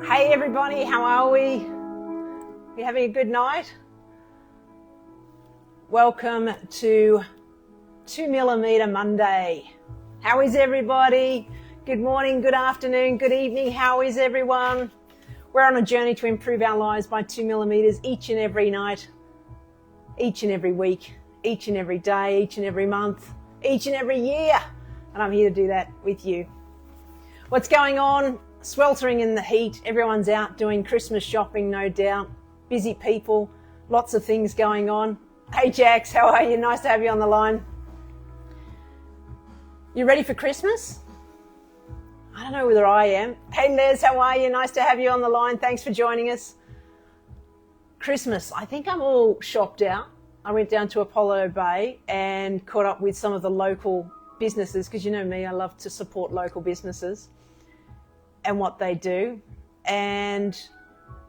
Hey everybody, how are we? You having a good night? Welcome to 2mm Monday. How is everybody? Good morning, good afternoon, good evening. How is everyone? We're on a journey to improve our lives by 2mm each and every night, each and every week, each and every day, each and every month, each and every year. And I'm here to do that with you. What's going on? Sweltering in the heat. Everyone's out doing Christmas shopping, no doubt. Busy people, lots of things going on. Hey Jax, how are you? Nice to have you on the line. You ready for Christmas? I don't know whether I am. Hey Les, how are you? Nice to have you on the line. Thanks for joining us. Christmas, I think I'm all shopped out. I went down to Apollo Bay and caught up with some of the local businesses, because you know me, I love to support local businesses and what they do. And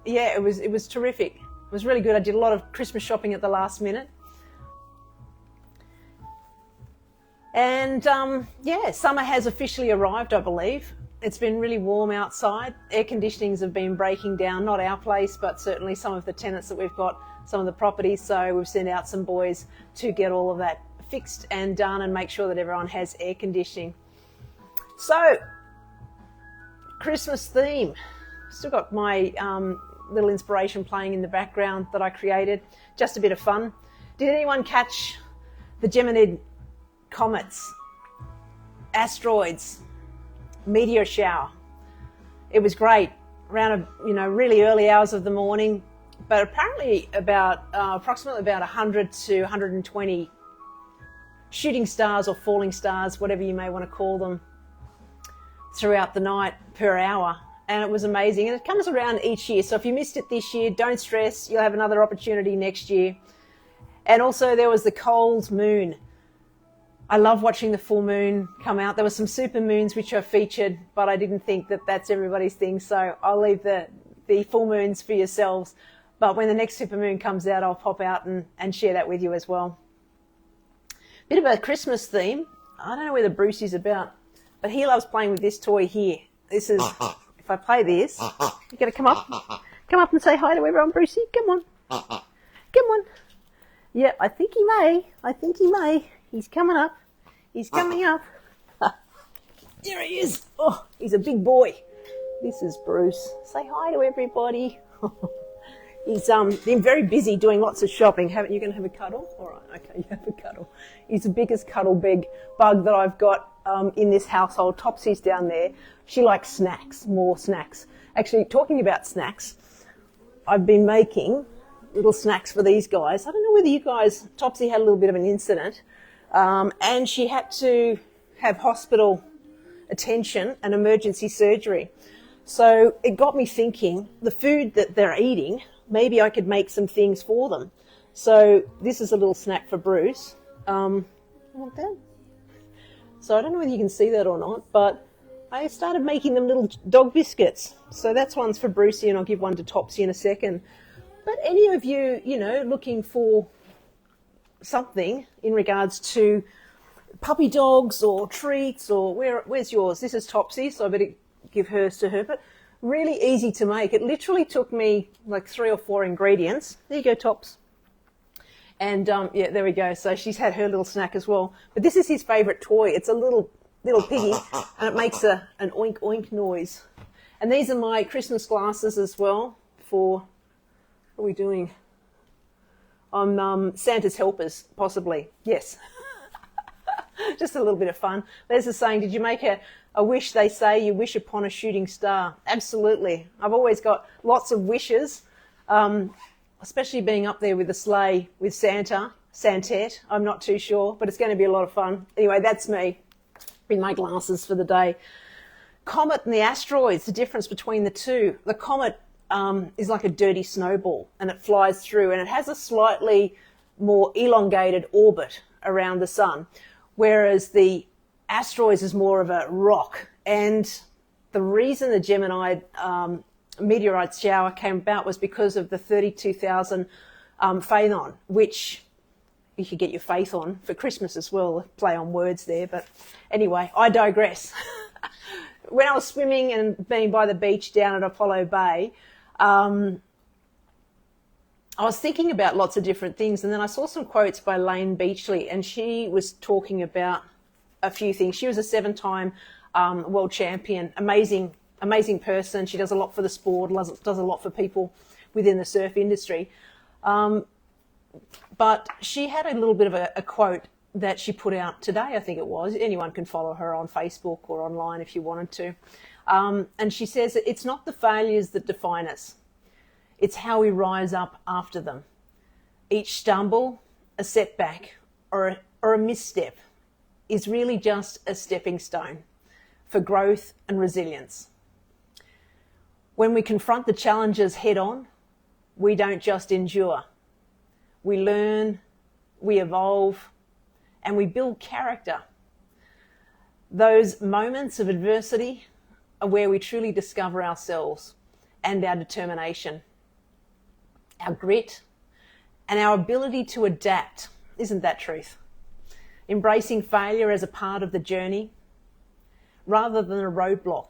yeah, it was terrific. It was really good. I did a lot of Christmas shopping at the last minute. And yeah, summer has officially arrived, I believe. It's been really warm outside. Air conditionings have been breaking down, not our place, but certainly some of the tenants that we've got, some of the properties. So we've sent out some boys to get all of that fixed and done and make sure that everyone has air conditioning. So, Christmas theme. Still got my little inspiration playing in the background that I created. Just a bit of fun. Did anyone catch the Geminid comets, asteroids, meteor shower? It was great. Around really early hours of the morning, but apparently approximately about 100 to 120 shooting stars or falling stars, whatever you may want to call them, throughout the night per hour. And it was amazing. And it comes around each year. So if you missed it this year, don't stress. You'll have another opportunity next year. And also there was the cold moon. I love watching the full moon come out. There were some super moons which are featured, but I didn't think that that's everybody's thing. So I'll leave the full moons for yourselves. But when the next super moon comes out, I'll pop out and share that with you as well. Bit of a Christmas theme. I don't know whether Bruce is about, but he loves playing with this toy here. This is, if I play this, you got to come up and say hi to everyone, Brucey. Come on. Come on. Yeah, I think he may. He's coming up. He's coming up. There he is. Oh, he's a big boy. This is Bruce. Say hi to everybody. He's been very busy doing lots of shopping. Haven't you? Going to have a cuddle? All right, okay, you have a cuddle. He's the biggest cuddle bug that I've got in this household. Topsy's down there. She likes snacks, more snacks. Actually, talking about snacks, I've been making little snacks for these guys. I don't know whether you guys, Topsy had a little bit of an incident, and she had to have hospital attention and emergency surgery. So it got me thinking, the food that they're eating, maybe I could make some things for them. So this is a little snack for Bruce. Want that? So I don't know whether you can see that or not, but I started making them little dog biscuits. So that's one's for Brucey, and I'll give one to Topsy in a second. But any of you, looking for something in regards to puppy dogs or treats, or where's yours? This is Topsy, so I better give hers to her. But really easy to make. It literally took me like 3 or 4 ingredients. There you go, Tops. And yeah, there we go. So she's had her little snack as well. But this is his favourite toy. It's a little piggy, and it makes an oink oink noise. And these are my Christmas glasses as well for, what are we doing? On Santa's helpers, possibly. Yes. Just a little bit of fun. There's a saying, did you make a wish? They say you wish upon a shooting star. Absolutely. I've always got lots of wishes, especially being up there with the sleigh with Santette. I'm not too sure, but it's going to be a lot of fun. Anyway, that's me in my glasses for the day. Comet and the asteroids, the difference between the two. The comet is like a dirty snowball, and it flies through, and it has a slightly more elongated orbit around the sun, whereas the asteroids is more of a rock. And the reason the Gemini meteorite shower came about was because of the 32,000 Phaethon, which you could get your faith on for Christmas as well. Play on words there, but anyway, I digress. when I was swimming and being by the beach down at Apollo Bay, I was thinking about lots of different things, and then I saw some quotes by Layne Beachley, and she was talking about a few things. She was a 7-time world champion, amazing person. She does a lot for the sport, does a lot for people within the surf industry. But she had a little bit of a quote that she put out today, I think it was. Anyone can follow her on Facebook or online if you wanted to. And she says, it's not the failures that define us. It's how we rise up after them. Each stumble, a setback, or a misstep is really just a stepping stone for growth and resilience. When we confront the challenges head on, we don't just endure. We learn, we evolve, and we build character. Those moments of adversity are where we truly discover ourselves and our determination, our grit, and our ability to adapt. Isn't that truth? Embracing failure as a part of the journey rather than a roadblock.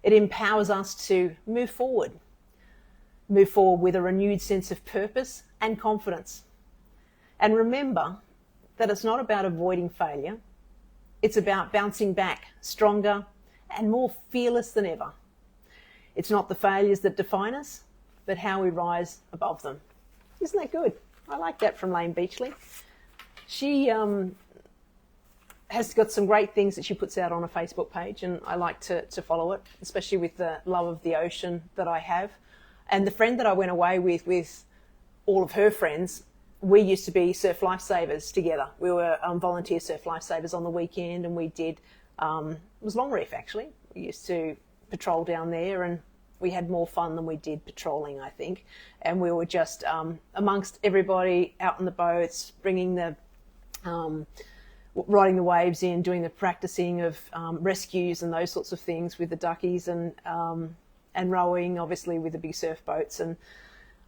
It empowers us to move forward with a renewed sense of purpose and confidence. And remember that it's not about avoiding failure. It's about bouncing back stronger and more fearless than ever. It's not the failures that define us, but how we rise above them. Isn't that good? I like that from Layne Beachley. She has got some great things that she puts out on a Facebook page, and I like to follow it, especially with the love of the ocean that I have. And the friend that I went away with all of her friends, we used to be surf lifesavers together. We were volunteer surf lifesavers on the weekend, and we did, it was Long Reef actually. We used to patrol down there, and we had more fun than we did patrolling, I think. And we were just amongst everybody out on the boats, bringing the, riding the waves in, doing the practicing of rescues and those sorts of things with the duckies, and rowing, obviously, with the big surf boats. And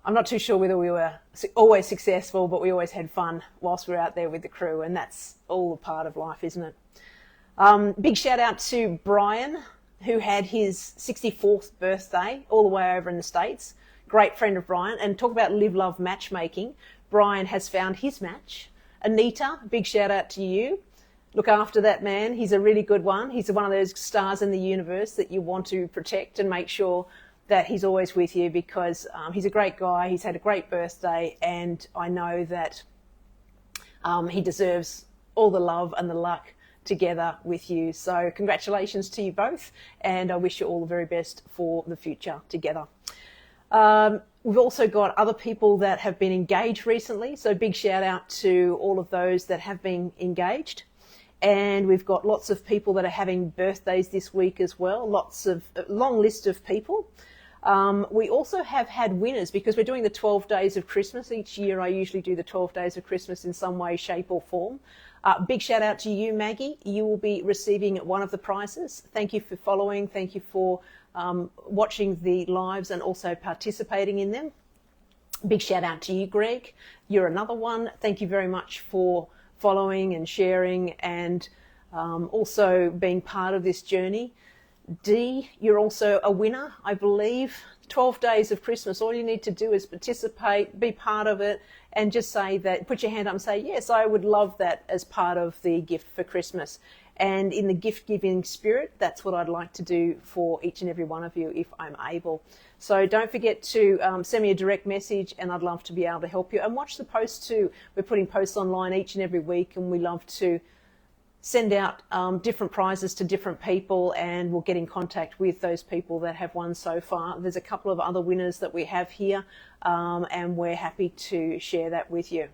I'm not too sure whether we were always successful, but we always had fun whilst we were out there with the crew, and that's all a part of life, isn't it? Big shout out to Brian, who had his 64th birthday all the way over in the States. Great friend of Brian. And talk about live, love, matchmaking. Brian has found his match. Anita, big shout out to you. Look after that man. He's a really good one. He's one of those stars in the universe that you want to protect and make sure that he's always with you, because he's a great guy. He's had a great birthday, and I know that he deserves all the love and the luck together with you. So congratulations to you both, and I wish you all the very best for the future together. We've also got other people that have been engaged recently, so big shout out to all of those that have been engaged. And we've got lots of people that are having birthdays this week as well, a long list of people. We also have had winners, because we're doing the 12 days of Christmas. Each year I usually do the 12 days of Christmas in some way, shape or form. Big shout out to you, Maggie. You will be receiving one of the prizes. Thank you for following. Thank you for watching the lives and also participating in them. Big shout out to you, Greg. You're another one. Thank you very much for following and sharing, and also being part of this journey. Dee, you're also a winner, I believe. 12 days of Christmas. All you need to do is participate, be part of it, and just say that, put your hand up and say, yes, I would love that as part of the gift for Christmas. And in the gift-giving spirit, that's what I'd like to do for each and every one of you if I'm able. So don't forget to send me a direct message, and I'd love to be able to help you. And watch the posts too. We're putting posts online each and every week, and we love to send out different prizes to different people, and we'll get in contact with those people that have won so far. There's a couple of other winners that we have here, and we're happy to share that with you.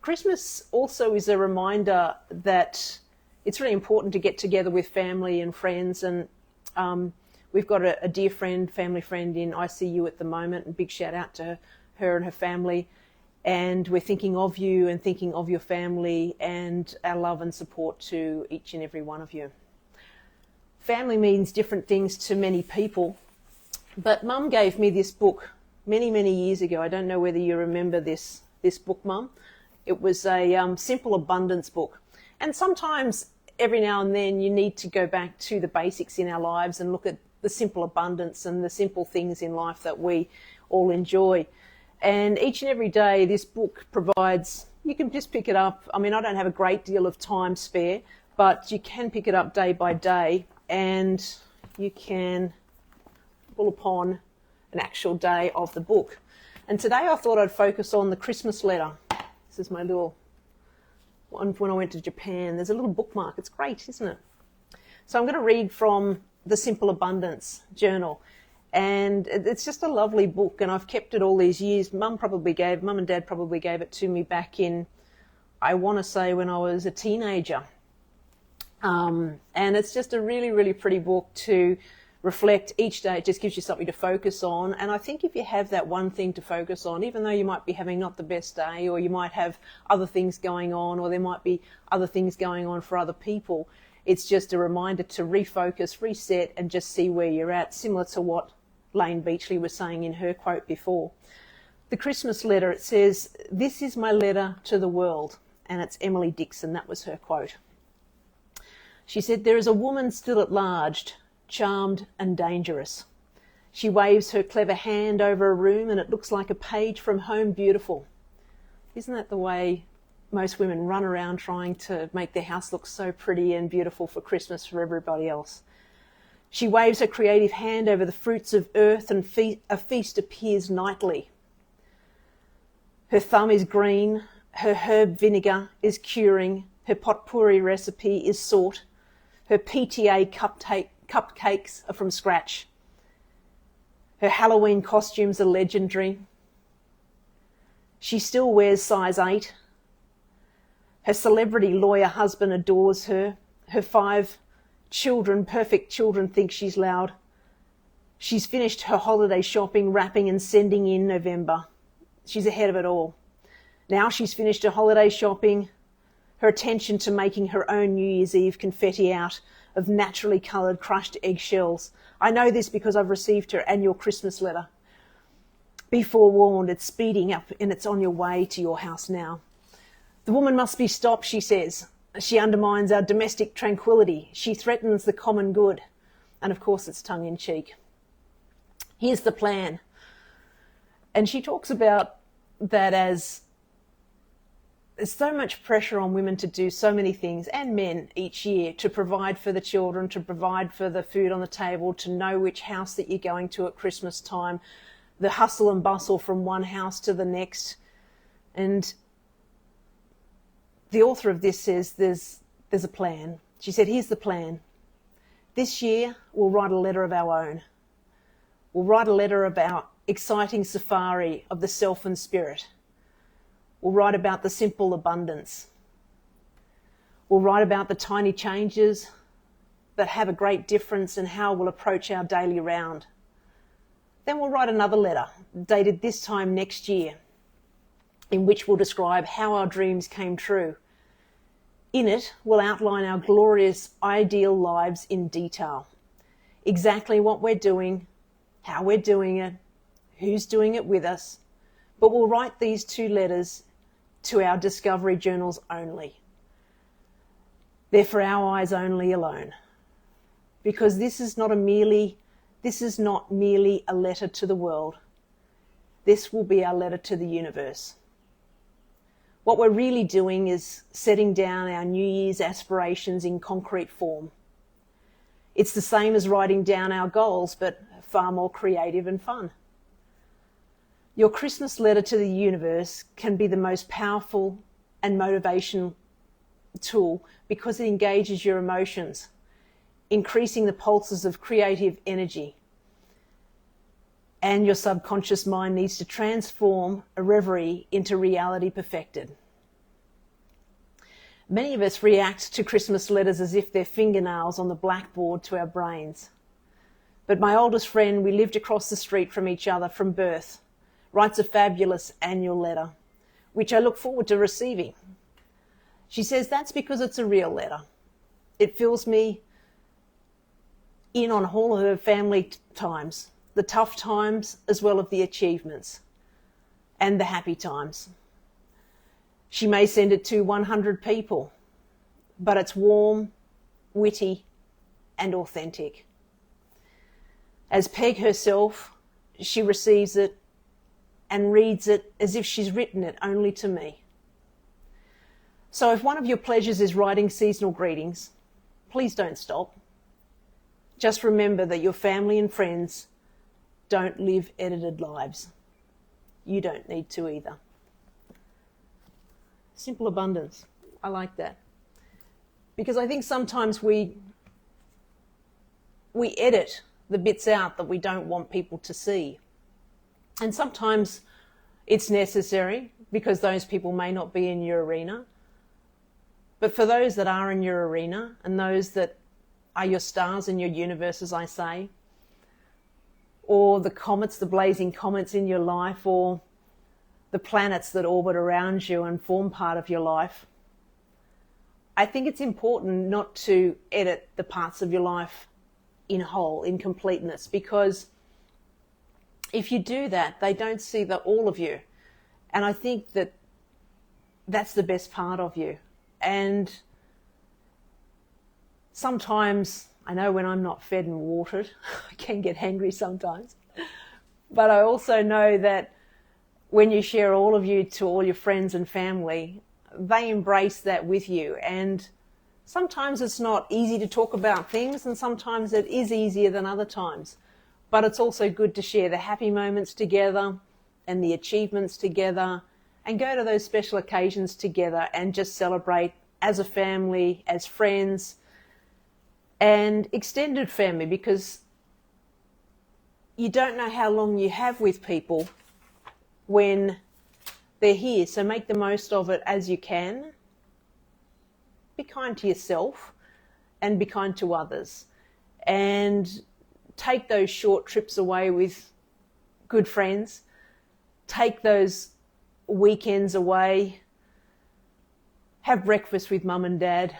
Christmas also is a reminder that it's really important to get together with family and friends, and we've got a dear friend, family friend in ICU at the moment, and big shout out to her and her family. And we're thinking of you and thinking of your family, and our love and support to each and every one of you. Family means different things to many people, but Mum gave me this book many, many years ago. I don't know whether you remember this book, Mum. It was a simple abundance book. And sometimes every now and then you need to go back to the basics in our lives and look at the simple abundance and the simple things in life that we all enjoy. And each and every day, this book provides, you can just pick it up. I mean, I don't have a great deal of time spare, but you can pick it up day by day and you can pull upon an actual day of the book. And today I thought I'd focus on the Christmas letter. This is my little one when I went to Japan. There's a little bookmark. It's great, isn't it? So I'm going to read from the Simple Abundance Journal. And it's just a lovely book, and I've kept it all these years. Mum and Dad probably gave it to me back in, I want to say, when I was a teenager. And it's just a really, really pretty book to reflect each day. It just gives you something to focus on. And I think if you have that one thing to focus on, even though you might be having not the best day, or you might have other things going on, or there might be other things going on for other people, it's just a reminder to refocus, reset, and just see where you're at, similar to what Lane Beachley was saying in her quote before. The Christmas letter, it says, "This is my letter to the world." And it's Emily Dixon, that was her quote. She said, "There is a woman still at large, charmed and dangerous. She waves her clever hand over a room and it looks like a page from Home Beautiful." Isn't that the way most women run around trying to make their house look so pretty and beautiful for Christmas for everybody else? She waves her creative hand over the fruits of earth and a feast appears nightly. Her thumb is green, her herb vinegar is curing, her potpourri recipe is sought, her PTA cupcakes are from scratch. Her Halloween costumes are legendary. She still wears size 8. Her celebrity lawyer husband adores her. Her 5 children, perfect children, think she's loud. She's finished her holiday shopping, wrapping and sending in November. She's ahead of it all. Now she's finished her holiday shopping, her attention to making her own New Year's Eve confetti out of naturally coloured crushed eggshells. I know this because I've received her annual Christmas letter. Be forewarned, it's speeding up and it's on your way to your house now. The woman must be stopped, she says. She undermines our domestic tranquility. She threatens the common good. And of course it's tongue-in-cheek. Here's the plan. And she talks about that as there's so much pressure on women to do so many things, and men each year, to provide for the children, to provide for the food on the table, to know which house that you're going to at Christmas time, the hustle and bustle from one house to the next. And the author of this says there's a plan. She said, here's the plan. This year we'll write a letter of our own. We'll write a letter about exciting safari of the self and spirit. We'll write about the simple abundance. We'll write about the tiny changes that have a great difference in how we'll approach our daily round. Then we'll write another letter, dated this time next year, in which we'll describe how our dreams came true. In it, we'll outline our glorious, ideal lives in detail. Exactly what we're doing, how we're doing it, who's doing it with us. But we'll write these 2 letters to our discovery journals only. They're for our eyes only alone. Because this is not merely a letter to the world. This will be our letter to the universe. What we're really doing is setting down our New Year's aspirations in concrete form. It's the same as writing down our goals, but far more creative and fun. Your Christmas letter to the universe can be the most powerful and motivational tool because it engages your emotions, increasing the pulses of creative energy. And your subconscious mind needs to transform a reverie into reality perfected. Many of us react to Christmas letters as if they're fingernails on the blackboard to our brains. But my oldest friend, we lived across the street from each other from birth, writes a fabulous annual letter, which I look forward to receiving. She says that's because it's a real letter. It fills me in on all of her family times, the tough times as well as the achievements, and the happy times. She may send it to 100 people, but it's warm, witty, and authentic. As Peg herself, she receives it and reads it as if she's written it only to me. So if one of your pleasures is writing seasonal greetings, please don't stop. Just remember that your family and friends don't live edited lives. You don't need to either. Simple abundance. I like that. Because I think sometimes we edit the bits out that we don't want people to see. And sometimes it's necessary because those people may not be in your arena. But for those that are in your arena and those that are your stars in your universe, as I say, or the comets, the blazing comets in your life, or the planets that orbit around you and form part of your life, I think it's important not to edit the parts of your life in whole, in completeness, because if you do that, they don't see all of you. And I think that that's the best part of you. And sometimes, I know when I'm not fed and watered, I can get angry sometimes. But I also know that when you share all of you to all your friends and family, they embrace that with you. And sometimes it's not easy to talk about things, and sometimes it is easier than other times. But it's also good to share the happy moments together and the achievements together, and go to those special occasions together and just celebrate as a family, as friends, and extended family, because you don't know how long you have with people when they're here. So make the most of it as you can. Be kind to yourself and be kind to others. And take those short trips away with good friends. Take those weekends away. Have breakfast with mum and dad.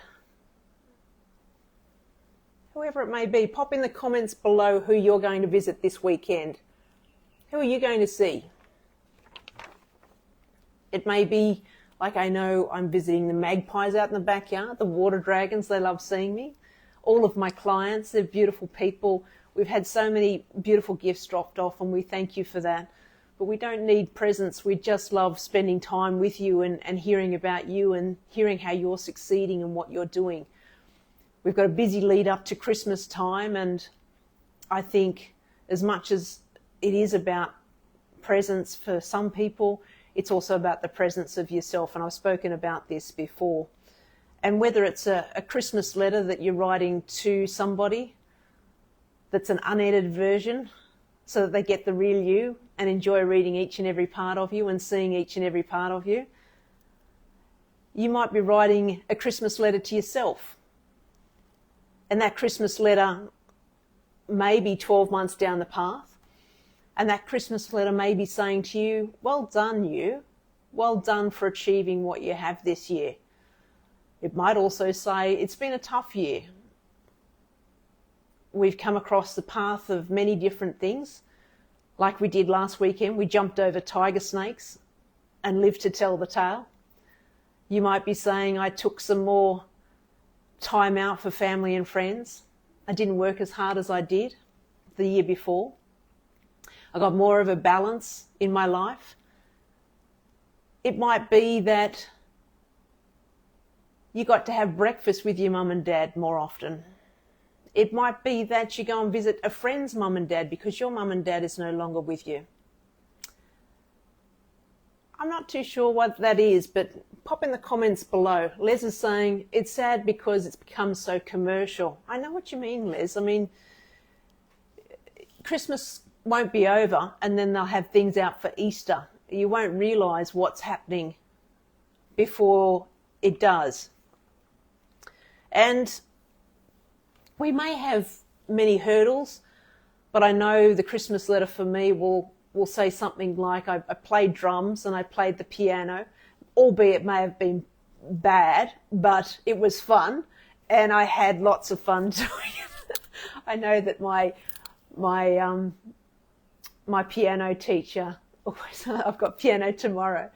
Whoever it may be, pop in the comments below who you're going to visit this weekend. Who are you going to see? It may be, like I know I'm visiting the magpies out in the backyard, the water dragons, they love seeing me. All of my clients, they're beautiful people. We've had so many beautiful gifts dropped off, and we thank you for that. But we don't need presents. We just love spending time with you and hearing about you and hearing how you're succeeding and what you're doing. We've got a busy lead up to Christmas time, and I think as much as it is about presents for some people, it's also about the presence of yourself. And I've spoken about this before. And whether it's a Christmas letter that you're writing to somebody that's an unedited version so that they get the real you and enjoy reading each and every part of you and seeing each and every part of you. You might be writing a Christmas letter to yourself. And that Christmas letter may be 12 months down the path. And that Christmas letter may be saying to you, well done you. Well done for achieving what you have this year. It might also say, it's been a tough year. We've come across the path of many different things. Like we did last weekend, we jumped over tiger snakes and lived to tell the tale. You might be saying, I took some more time out for family and friends. I didn't work as hard as I did the year before. I got more of a balance in my life. It might be that you got to have breakfast with your mum and dad more often. It might be that you go and visit a friend's mum and dad because your mum and dad is no longer with you. I'm not too sure what that is, but pop in the comments below. Les is saying, it's sad because it's become so commercial. I know what you mean, Les. I mean, Christmas won't be over and then they'll have things out for Easter. You won't realise what's happening before it does. And we may have many hurdles, but I know the Christmas letter for me will say something like, I played drums and I played the piano, albeit it may have been bad, but it was fun and I had lots of fun doing it. I know that my piano teacher, I've got piano tomorrow,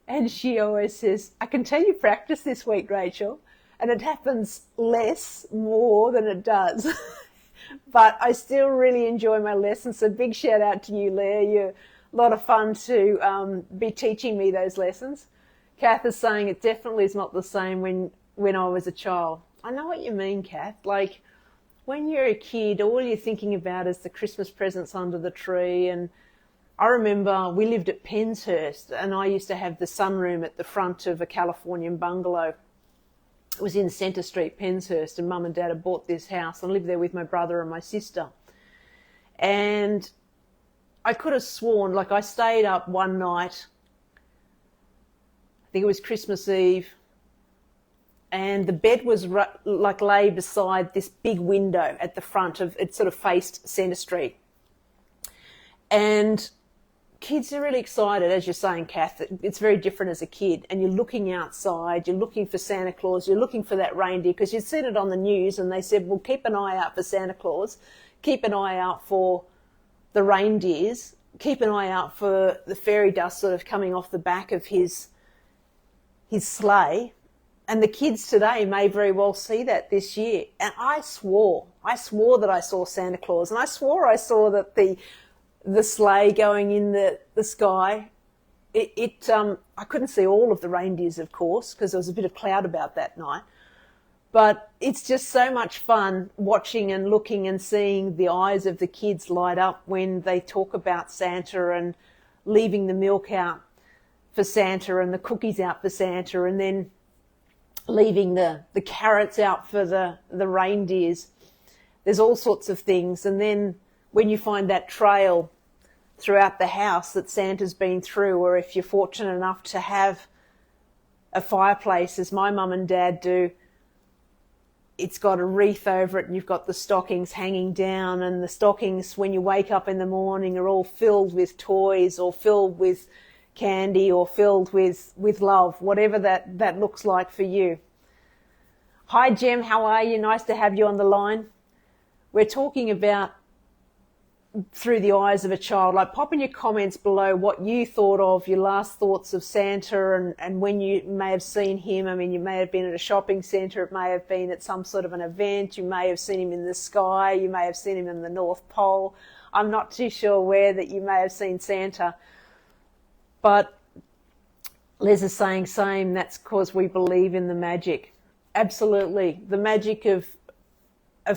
and she always says, I can tell you practice this week, Rachael. and it happens more than it does. But I still really enjoy my lessons. So big shout out to you, Leah. You're a lot of fun to be teaching me those lessons. Kath is saying it definitely is not the same when I was a child. I know what you mean, Kath. Like when you're a kid, all you're thinking about is the Christmas presents under the tree. And I remember we lived at Penshurst, and I used to have the sunroom at the front of a Californian bungalow. It was in Centre Street, Penshurst, and Mum and Dad had bought this house. I lived there with my brother and my sister. And I could have sworn, like I stayed up one night, I think it was Christmas Eve, and the bed was like lay beside this big window at the front of, it sort of faced Centre Street. And kids are really excited, as you're saying, Kath. It's very different as a kid. And you're looking outside, you're looking for Santa Claus, you're looking for that reindeer, because you'd seen it on the news and they said, well, keep an eye out for Santa Claus, keep an eye out for the reindeers, keep an eye out for the fairy dust sort of coming off the back of his sleigh. And the kids today may very well see that this year. And I swore that I saw Santa Claus, and I swore I saw that the sleigh going in the sky. I couldn't see all of the reindeers, of course, because there was a bit of cloud about that night. But it's just so much fun watching and looking and seeing the eyes of the kids light up when they talk about Santa and leaving the milk out for Santa and the cookies out for Santa, and then leaving the carrots out for the reindeers. There's all sorts of things. And then when you find that trail throughout the house that Santa's been through, or if you're fortunate enough to have a fireplace, as my mum and dad do, it's got a wreath over it and you've got the stockings hanging down, and the stockings, when you wake up in the morning, are all filled with toys or filled with candy or filled with love, whatever that looks like for you. Hi, Jem, how are you? Nice to have you on the line. We're talking about through the eyes of a child. Like, pop in your comments below what you thought of, your last thoughts of Santa, and when you may have seen him. I mean, you may have been at a shopping centre, it may have been at some sort of an event, you may have seen him in the sky, you may have seen him in the North Pole. I'm not too sure where that you may have seen Santa. But Les is saying same, that's because we believe in the magic. Absolutely. The magic of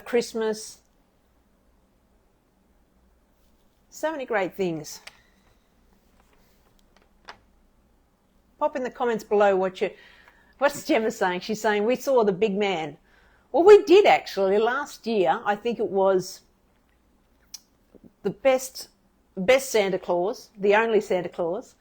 Christmas. So many great things. Pop in the comments below what's Gemma saying. She's saying we saw the big man. Well, we did actually last year. I think it was the best Santa Claus, the only Santa Claus.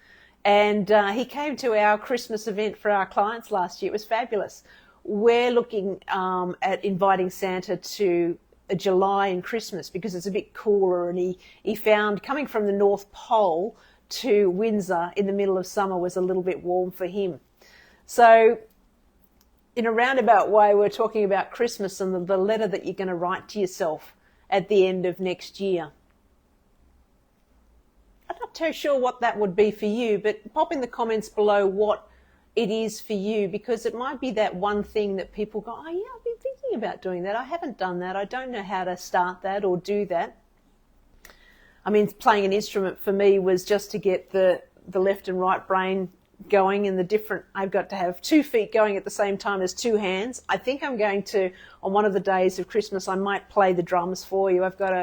And he came to our Christmas event for our clients last year. It was fabulous. We're looking at inviting Santa to July and Christmas because it's a bit cooler, and he found coming from the North Pole to Windsor in the middle of summer was a little bit warm for him. So in a roundabout way, we're talking about Christmas and the letter that you're going to write to yourself at the end of next year. I'm not too sure what that would be for you, but pop in the comments below what it is for you, because it might be that one thing that people go, oh yeah, I've been thinking about doing that. I haven't done that. I don't know how to start that or do that. I mean, playing an instrument for me was just to get the left and right brain going, and I've got to have 2 feet going at the same time as 2 hands. I think I'm going to, on one of the days of Christmas, I might play the drums for you. I've got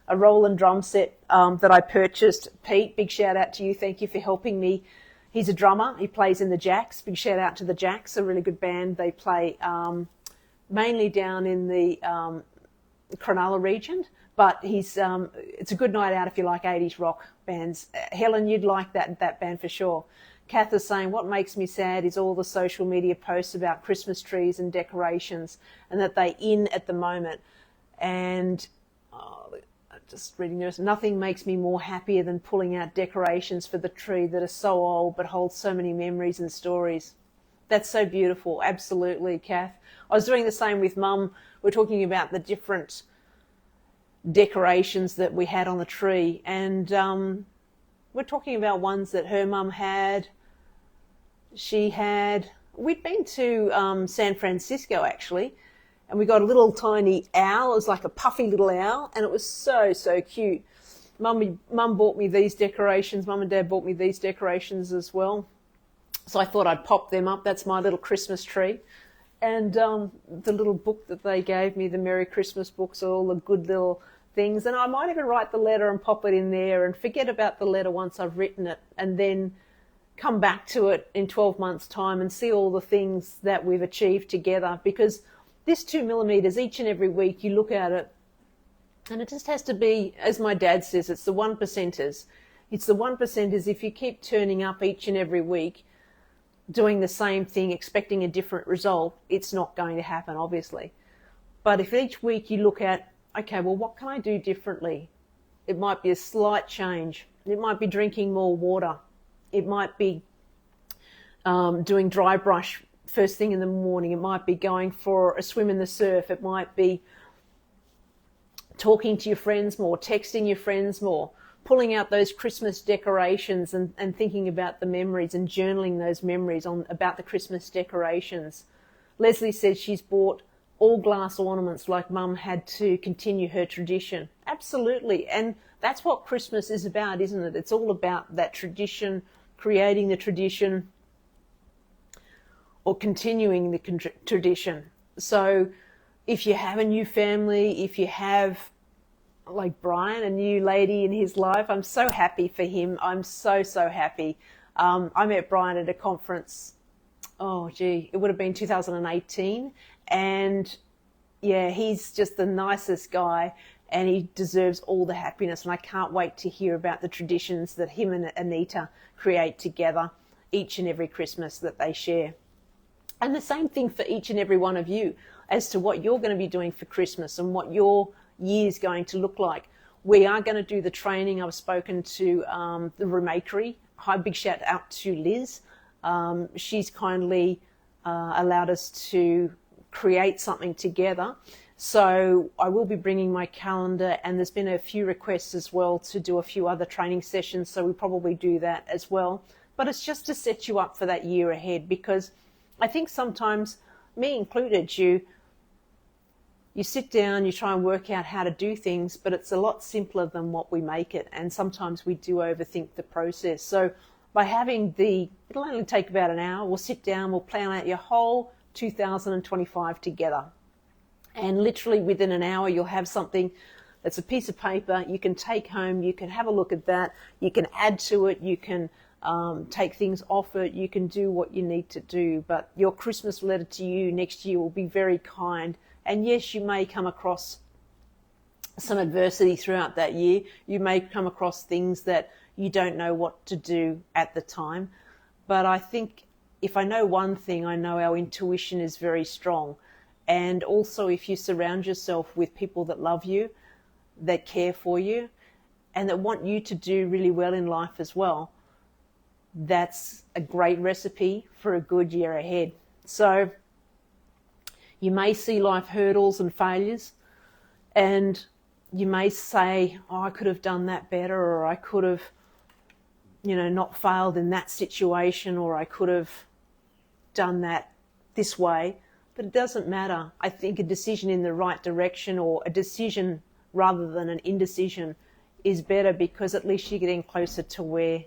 a Roland drum set that I purchased. Pete, big shout out to you. Thank you for helping me. He's a drummer. He plays in the Jacks. Big shout out to the Jacks, a really good band. They play mainly down in the Cronulla region, but it's a good night out if you like 80s rock bands. Helen, you'd like that band for sure. Kath is saying, what makes me sad is all the social media posts about Christmas trees and decorations, and that they're in at the moment. And just reading this, nothing makes me more happier than pulling out decorations for the tree that are so old but hold so many memories and stories. That's so beautiful. Absolutely, Kath. I was doing the same with Mum. We're talking about the different decorations that we had on the tree, and we're talking about ones that her mum had, she had, We'd been to San Francisco, actually, and we got a little tiny owl. It was like a puffy little owl, and it was so, so cute. Mum bought me these decorations. Mum and Dad bought me these decorations as well. So I thought I'd pop them up. That's my little Christmas tree. And the little book that they gave me, the Merry Christmas books, all the good little things. And I might even write the letter and pop it in there and forget about the letter once I've written it, and then come back to it in 12 months' time and see all the things that we've achieved together. Because this 2 millimeters, each and every week you look at it, and it just has to be, as my dad says, it's the 1%ers. It's the 1%ers. If you keep turning up each and every week, doing the same thing, expecting a different result, it's not going to happen, obviously. But if each week you look at, okay, well, what can I do differently? It might be a slight change. It might be drinking more water. It might be doing dry brush first thing in the morning. It might be going for a swim in the surf. It might be talking to your friends more, texting your friends more, pulling out those Christmas decorations and thinking about the memories and journaling those memories about the Christmas decorations. Leslie says she's bought all glass ornaments like Mum had to continue her tradition. Absolutely. And that's what Christmas is about, isn't it? It's all about that tradition, creating the tradition or continuing the tradition. So if you have a new family, if you have, like Brian, a new lady in his life, I'm so happy for him. I'm so, so happy. I met Brian at a conference, it would have been 2018. And yeah, he's just the nicest guy and he deserves all the happiness. And I can't wait to hear about the traditions that him and Anita create together each and every Christmas that they share. And the same thing for each and every one of you as to what you're going to be doing for Christmas and what your year's going to look like. We are going to do the training. I've spoken to the Remakery. Hi, big shout out to Liz. She's kindly allowed us to create something together. So I will be bringing my calendar, and there's been a few requests as well to do a few other training sessions. So we'll probably do that as well. But it's just to set you up for that year ahead, because I think sometimes, me included, you sit down, you try and work out how to do things, but it's a lot simpler than what we make it. And sometimes we do overthink the process. So by having it'll only take about an hour. We'll sit down, we'll plan out your whole 2025 together. And literally within an hour, you'll have something that's a piece of paper you can take home. You can have a look at that. You can add to it. You can take things off it. You can do what you need to do. But your Christmas letter to you next year will be very kind. And yes, you may come across some adversity throughout that year. You may come across things that you don't know what to do at the time. But I think if I know one thing, I know our intuition is very strong. And also if you surround yourself with people that love you, that care for you, and that want you to do really well in life as well, that's a great recipe for a good year ahead. So you may see life hurdles and failures, and you may say, I could have done that better, or I could have, not failed in that situation, or I could have done that this way. But it doesn't matter. I think a decision in the right direction, or a decision rather than an indecision, is better, because at least you're getting closer to where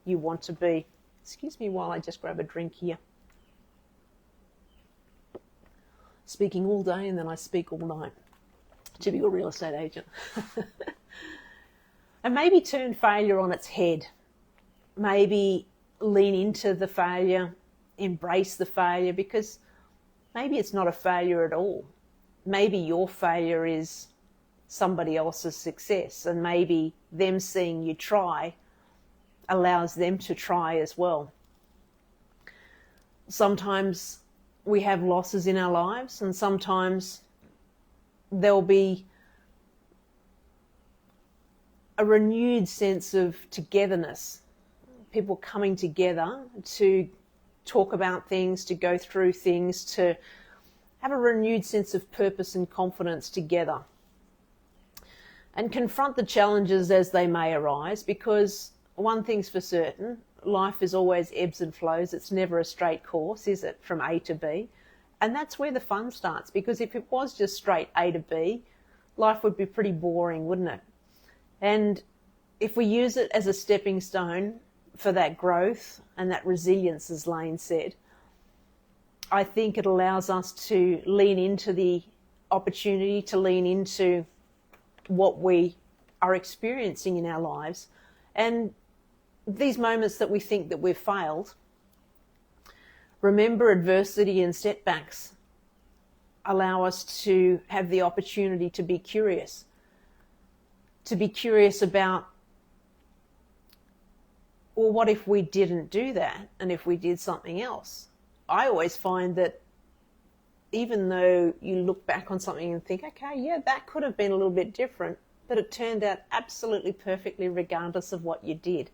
you want to be. Excuse me while I just grab a drink here. Speaking all day and then I speak all night. Typical real estate agent. And maybe turn failure on its head. Maybe lean into the failure, embrace the failure, because maybe it's not a failure at all. Maybe your failure is somebody else's success, and maybe them seeing you try allows them to try as well. Sometimes we have losses in our lives, and sometimes there'll be a renewed sense of togetherness, people coming together to talk about things, to go through things, to have a renewed sense of purpose and confidence together, and confront the challenges as they may arise, because one thing's for certain, life is always ebbs and flows. It's never a straight course, is it, from A to B? And that's where the fun starts, because if it was just straight A to B, life would be pretty boring, wouldn't it? And if we use it as a stepping stone for that growth and that resilience, as Lane said, I think it allows us to lean into the opportunity, to lean into what we are experiencing in our lives. And these moments that we think that we've failed, remember, adversity and setbacks allow us to have the opportunity to be curious about, well, what if we didn't do that and if we did something else? I always find that even though you look back on something and think, okay, yeah, that could have been a little bit different, but it turned out absolutely perfectly regardless of what you did.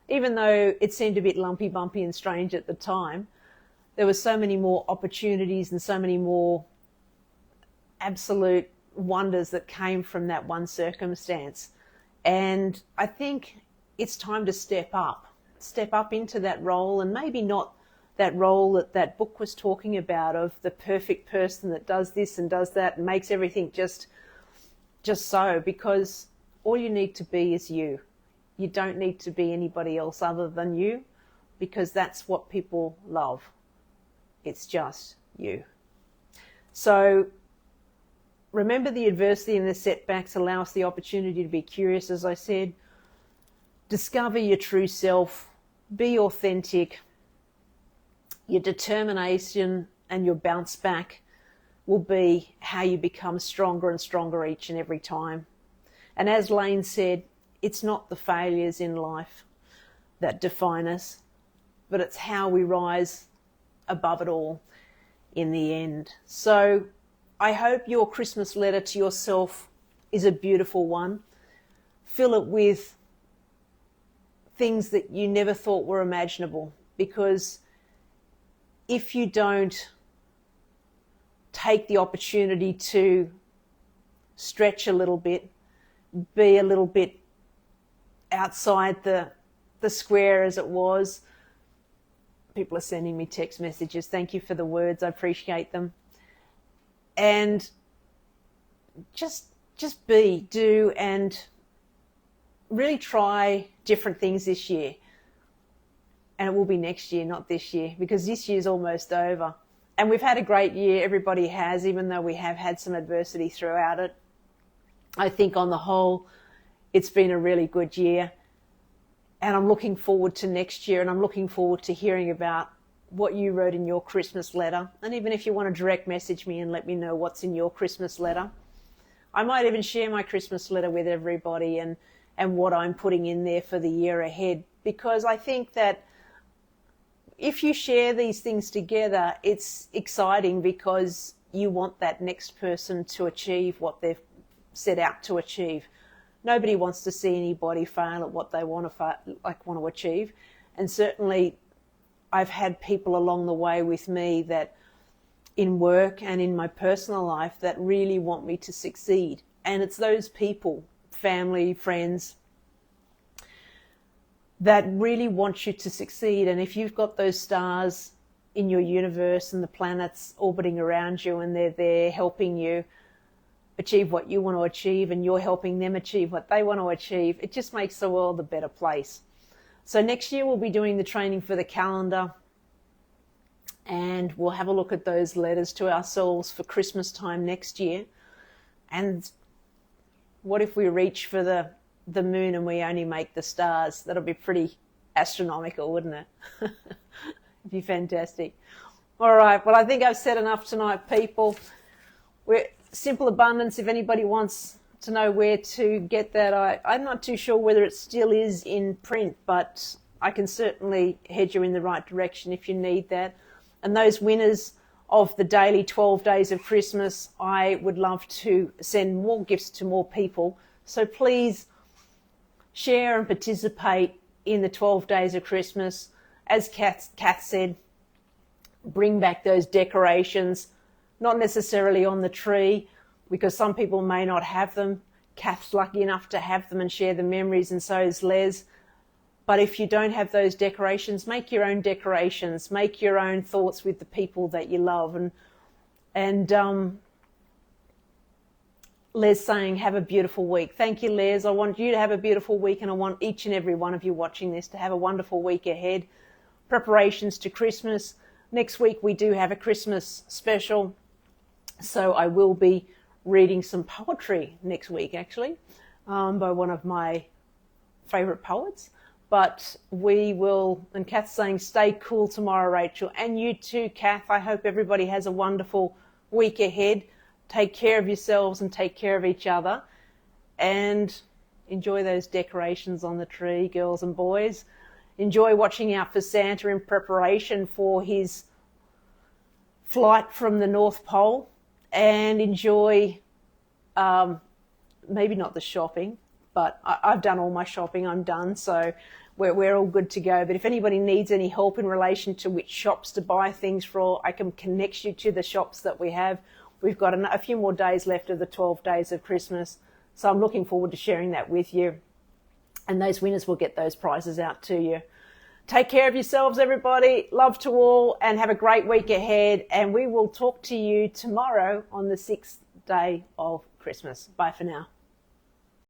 Even though it seemed a bit lumpy, bumpy and strange at the time, there were so many more opportunities and so many more absolute wonders that came from that one circumstance. And I think it's time to step up into that role, and maybe not that role that that book was talking about, of the perfect person that does this and does that and makes everything just so, because all you need to be is you. You don't need to be anybody else other than you, because that's what people love. It's just you. So remember, the adversity and the setbacks allow us the opportunity to be curious, as I said. Discover your true self. Be authentic. Your determination and your bounce back will be how you become stronger and stronger each and every time. And as Lane said, it's not the failures in life that define us, but it's how we rise above it all in the end. So I hope your Christmas letter to yourself is a beautiful one. Fill it with things that you never thought were imaginable, because if you don't take the opportunity to stretch a little bit, be a little bit outside the square, as it was. People are sending me text messages. Thank you for the words. I appreciate them. And just do, and really try different things this year. And it will be next year, not this year, because this year's almost over. And we've had a great year. Everybody has, even though we have had some adversity throughout it. I think on the whole, it's been a really good year. And I'm looking forward to next year, and I'm looking forward to hearing about what you wrote in your Christmas letter. And even if you want to direct message me and let me know what's in your Christmas letter, I might even share my Christmas letter with everybody and what I'm putting in there for the year ahead. Because I think that if you share these things together, it's exciting, because you want that next person to achieve what they've set out to achieve. Nobody wants to see anybody fail at what they want to achieve. And certainly I've had people along the way with me that in work and in my personal life that really want me to succeed. And it's those people, family, friends, that really want you to succeed. And if you've got those stars in your universe and the planets orbiting around you, and they're there helping you achieve what you want to achieve, and you're helping them achieve what they want to achieve, it just makes the world a better place. So next year we'll be doing the training for the calendar, and we'll have a look at those letters to ourselves for Christmas time next year. And what if we reach for the moon and we only make the stars? That'll be pretty astronomical, wouldn't it? It'd be fantastic. All right, well, I think I've said enough tonight, people. We're Simple Abundance, if anybody wants to know where to get that, I'm not too sure whether it still is in print, but I can certainly head you in the right direction if you need that. And those winners of the daily 12 days of Christmas, I would love to send more gifts to more people. So please share and participate in the 12 days of Christmas. As Kath said, bring back those decorations, not necessarily on the tree, because some people may not have them. Kath's lucky enough to have them and share the memories, and so is Les. But if you don't have those decorations, make your own decorations, make your own thoughts with the people that you love. And Les saying, have a beautiful week. Thank you, Les. I want you to have a beautiful week, and I want each and every one of you watching this to have a wonderful week ahead. Preparations to Christmas. Next week we do have a Christmas special, so I will be reading some poetry next week, actually, by one of my favourite poets. But we will, and Kath's saying, stay cool tomorrow, Rachel. And you too, Kath. I hope everybody has a wonderful week ahead. Take care of yourselves and take care of each other. And enjoy those decorations on the tree, girls and boys. Enjoy watching out for Santa in preparation for his flight from the North Pole. And enjoy, maybe not the shopping, but I've done all my shopping. I'm done, so we're all good to go. But if anybody needs any help in relation to which shops to buy things for, I can connect you to the shops that we have. We've got a few more days left of the 12 days of Christmas, so I'm looking forward to sharing that with you. And those winners will get those prizes out to you. Take care of yourselves, everybody. Love to all, and have a great week ahead. And we will talk to you tomorrow on the 6th day of Christmas. Bye for now.